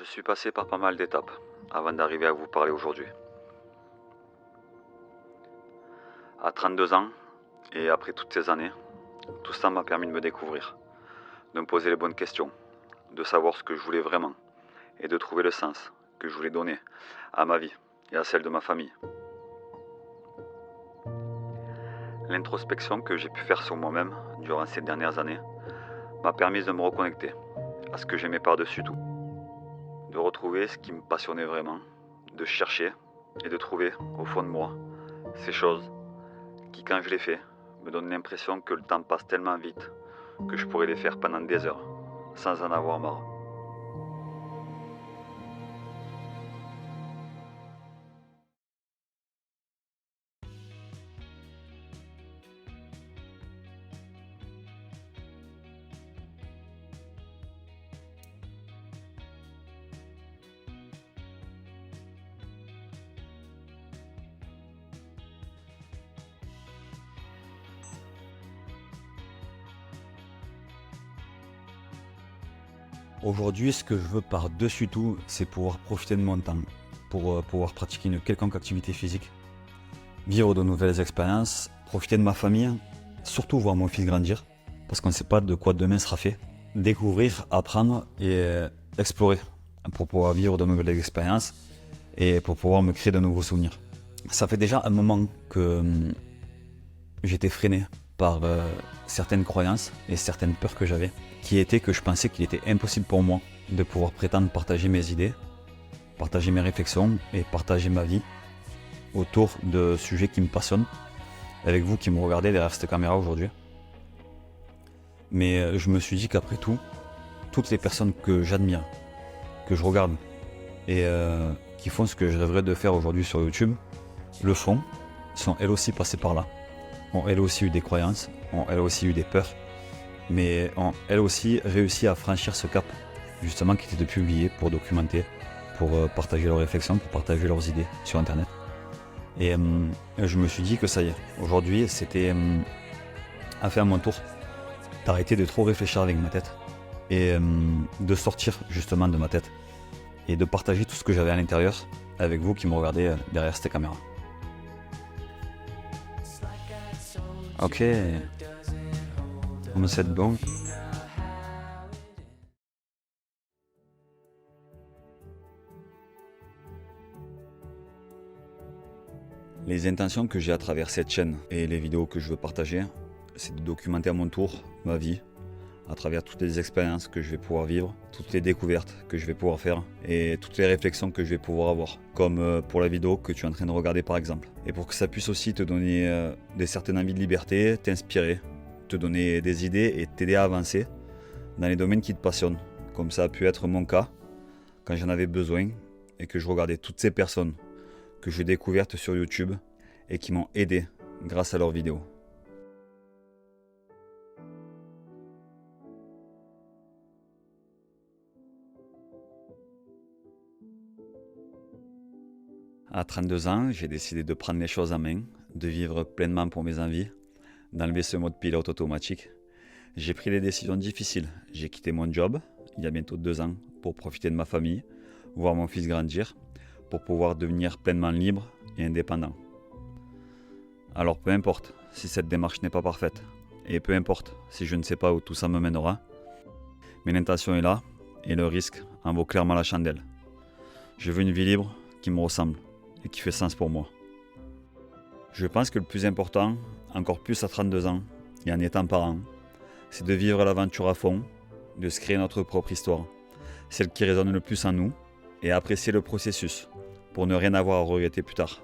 Je suis passé par pas mal d'étapes avant d'arriver à vous parler aujourd'hui. À 32 ans, et après toutes ces années, tout ça m'a permis de me découvrir, de me poser les bonnes questions, de savoir ce que je voulais vraiment, et de trouver le sens que je voulais donner à ma vie et à celle de ma famille. L'introspection que j'ai pu faire sur moi-même durant ces dernières années m'a permis de me reconnecter à ce que j'aimais par-dessus tout, de retrouver ce qui me passionnait vraiment, de chercher et de trouver au fond de moi ces choses qui, quand je les fais, me donnent l'impression que le temps passe tellement vite que je pourrais les faire pendant des heures sans en avoir marre. Aujourd'hui, ce que je veux par-dessus tout, c'est pouvoir profiter de mon temps pour pouvoir pratiquer une quelconque activité physique, vivre de nouvelles expériences, profiter de ma famille, surtout voir mon fils grandir, parce qu'on ne sait pas de quoi demain sera fait. Découvrir, apprendre et explorer pour pouvoir vivre de nouvelles expériences et pour pouvoir me créer de nouveaux souvenirs. Ça fait déjà un moment que j'étais freiné par certaines croyances et certaines peurs que j'avais, qui étaient que je pensais qu'il était impossible pour moi de pouvoir prétendre partager mes idées, partager mes réflexions et partager ma vie autour de sujets qui me passionnent, avec vous qui me regardez derrière cette caméra aujourd'hui. Mais je me suis dit qu'après tout, toutes les personnes que j'admire, que je regarde et qui font ce que je rêverais de faire aujourd'hui sur YouTube, le font, sont elles aussi passées par là, ont elles aussi eu des croyances, ont elles aussi eu des peurs, mais ont elles aussi réussi à franchir ce cap, justement qui était de publier pour documenter, pour partager leurs réflexions, pour partager leurs idées sur Internet. Et je me suis dit que ça y est, aujourd'hui c'était à faire mon tour d'arrêter de trop réfléchir avec ma tête et de sortir justement de ma tête et de partager tout ce que j'avais à l'intérieur avec vous qui me regardez derrière cette caméra. Ok, on me souhaite bon. Les intentions que j'ai à travers cette chaîne et les vidéos que je veux partager, c'est de documenter à mon tour ma vie, à travers toutes les expériences que je vais pouvoir vivre, toutes les découvertes que je vais pouvoir faire et toutes les réflexions que je vais pouvoir avoir, comme pour la vidéo que tu es en train de regarder par exemple. Et pour que ça puisse aussi te donner des certaines envies de liberté, t'inspirer, te donner des idées et t'aider à avancer dans les domaines qui te passionnent, comme ça a pu être mon cas quand j'en avais besoin et que je regardais toutes ces personnes que j'ai découvertes sur YouTube et qui m'ont aidé grâce à leurs vidéos. À 32 ans, j'ai décidé de prendre les choses en main, de vivre pleinement pour mes envies, d'enlever ce mode pilote automatique. J'ai pris des décisions difficiles. J'ai quitté mon job, il y a bientôt 2 ans, pour profiter de ma famille, voir mon fils grandir, pour pouvoir devenir pleinement libre et indépendant. Alors peu importe si cette démarche n'est pas parfaite, et peu importe si je ne sais pas où tout ça me mènera, mais l'intention est là, et le risque en vaut clairement la chandelle. Je veux une vie libre qui me ressemble et qui fait sens pour moi. Je pense que le plus important, encore plus à 32 ans et en étant parent, c'est de vivre l'aventure à fond, de se créer notre propre histoire, celle qui résonne le plus en nous, et apprécier le processus pour ne rien avoir à regretter plus tard.